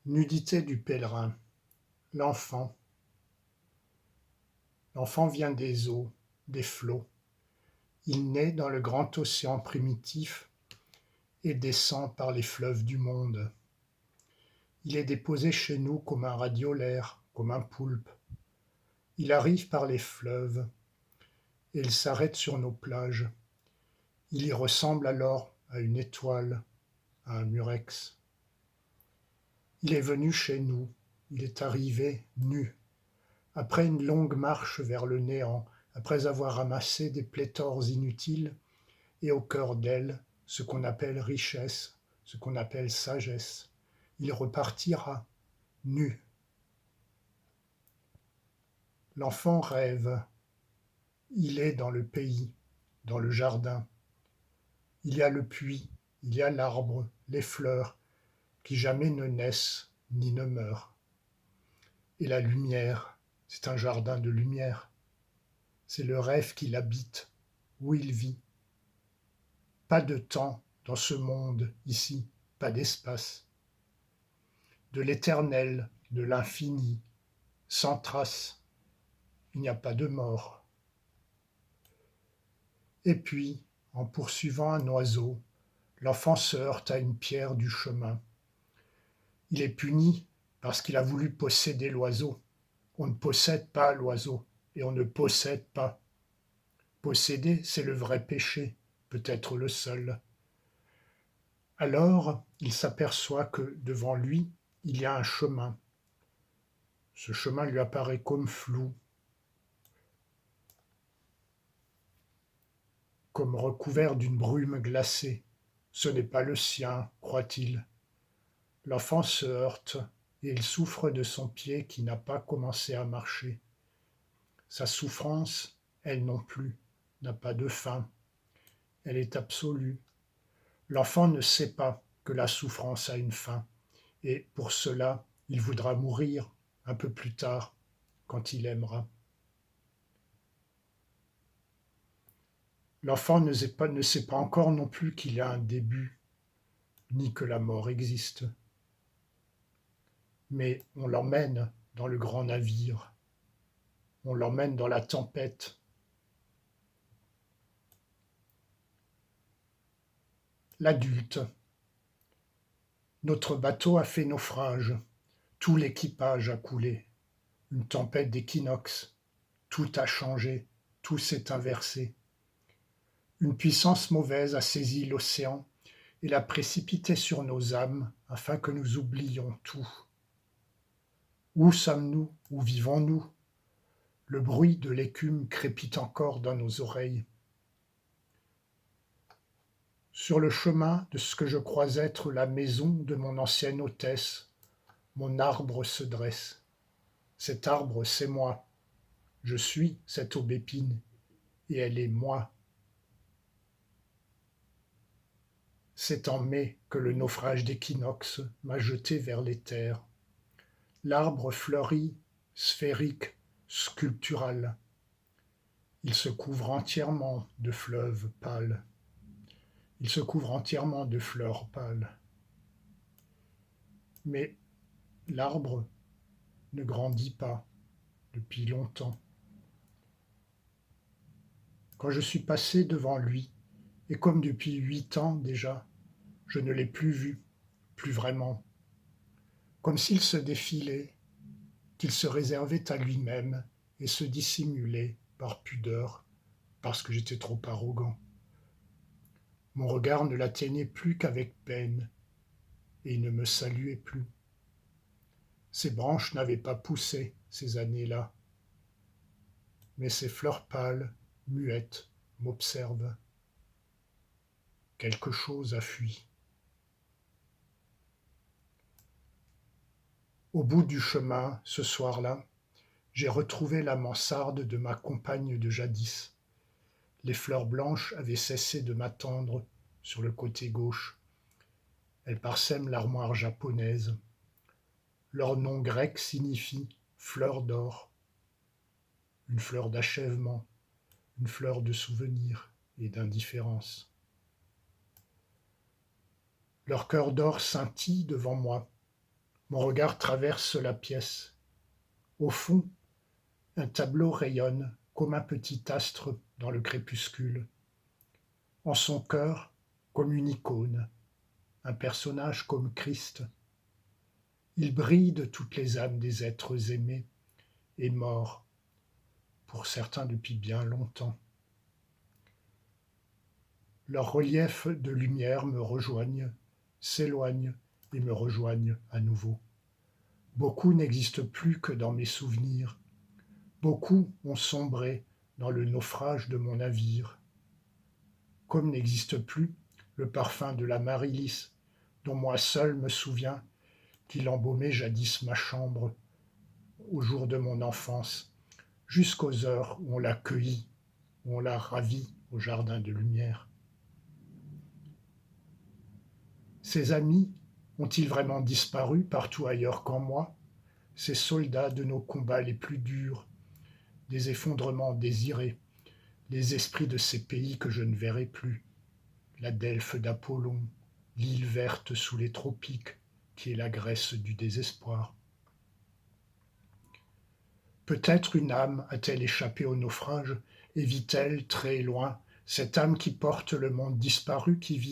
Nudité du pèlerin. L'enfant. L'enfant vient des eaux, des flots. Il naît dans le grand océan primitif et descend par les fleuves du monde. Il est déposé chez nous comme un radiolaire, comme un poulpe. Il arrive par les fleuves et il s'arrête sur nos plages. Il y ressemble alors à une étoile, à un murex. Il est venu chez nous, il est arrivé nu. Après une longue marche vers le néant, après avoir ramassé des pléthores inutiles, et au cœur d'elle, ce qu'on appelle richesse, ce qu'on appelle sagesse, il repartira, nu. L'enfant rêve, il est dans le pays, dans le jardin. Il y a le puits, il y a l'arbre, les fleurs, qui jamais ne naissent ni ne meurent. Et la lumière, c'est un jardin de lumière. C'est le rêve qui l'habite, où il vit. Pas de temps dans ce monde ici, pas d'espace. De l'éternel, de l'infini, sans trace, il n'y a pas de mort. Et puis, en poursuivant un oiseau, l'enfant se heurte à une pierre du chemin. Il est puni parce qu'il a voulu posséder l'oiseau. On ne possède pas l'oiseau et on ne possède pas. Posséder, c'est le vrai péché, peut-être le seul. Alors, il s'aperçoit que, devant lui, il y a un chemin. Ce chemin lui apparaît comme flou, comme recouvert d'une brume glacée. Ce n'est pas le sien, croit-il. L'enfant se heurte et il souffre de son pied qui n'a pas commencé à marcher. Sa souffrance, elle non plus, n'a pas de fin. Elle est absolue. L'enfant ne sait pas que la souffrance a une fin, et pour cela, il voudra mourir un peu plus tard, quand il aimera. L'enfant ne sait pas encore non plus qu'il y a un début, ni que la mort existe. Mais on l'emmène dans le grand navire, on l'emmène dans la tempête. L'adulte. Notre bateau a fait naufrage, tout l'équipage a coulé. Une tempête d'équinoxe, tout a changé, tout s'est inversé. Une puissance mauvaise a saisi l'océan et l'a précipité sur nos âmes afin que nous oublions tout. Où sommes-nous? Où vivons-nous? Le bruit de l'écume crépite encore dans nos oreilles. Sur le chemin de ce que je crois être la maison de mon ancienne hôtesse, mon arbre se dresse. Cet arbre, c'est moi. Je suis cette aubépine, et elle est moi. C'est en mai que le naufrage d'équinoxe m'a jeté vers les terres. L'arbre fleurit, sphérique, sculptural. Il se couvre entièrement de fleuves pâles. Il se couvre entièrement de fleurs pâles. Mais l'arbre ne grandit pas depuis longtemps. Quand je suis passé devant lui, et comme depuis 8 ans déjà, je ne l'ai plus vu, plus vraiment. Comme s'il se défilait, qu'il se réservait à lui-même et se dissimulait par pudeur, parce que j'étais trop arrogant. Mon regard ne l'atteignait plus qu'avec peine, et il ne me saluait plus. Ses branches n'avaient pas poussé ces années-là, mais ses fleurs pâles, muettes, m'observent. Quelque chose a fui. Au bout du chemin, ce soir-là, j'ai retrouvé la mansarde de ma compagne de jadis. Les fleurs blanches avaient cessé de m'attendre sur le côté gauche. Elles parsèment l'armoire japonaise. Leur nom grec signifie fleur d'or, une fleur d'achèvement, une fleur de souvenir et d'indifférence. Leur cœur d'or scintille devant moi. Mon regard traverse la pièce. Au fond, un tableau rayonne comme un petit astre dans le crépuscule. En son cœur, comme une icône, un personnage comme Christ. Il brille de toutes les âmes des êtres aimés et morts, pour certains depuis bien longtemps. Leurs reliefs de lumière me rejoignent, s'éloignent et me rejoignent à nouveau. Beaucoup n'existent plus que dans mes souvenirs. Beaucoup ont sombré dans le naufrage de mon navire. Comme n'existe plus le parfum de l'amaryllis, dont moi seul me souviens qu'il embaumait jadis ma chambre au jour de mon enfance, jusqu'aux heures où on l'a cueilli, où on l'a ravi au jardin de lumière. Ces amis ont-ils vraiment disparu partout ailleurs qu'en moi, ces soldats de nos combats les plus durs, des effondrements désirés, les esprits de ces pays que je ne verrai plus, la Delphes d'Apollon, l'île verte sous les tropiques, qui est la Grèce du désespoir. Peut-être une âme a-t-elle échappé au naufrage et vit-elle très loin cette âme qui porte le monde disparu qui vit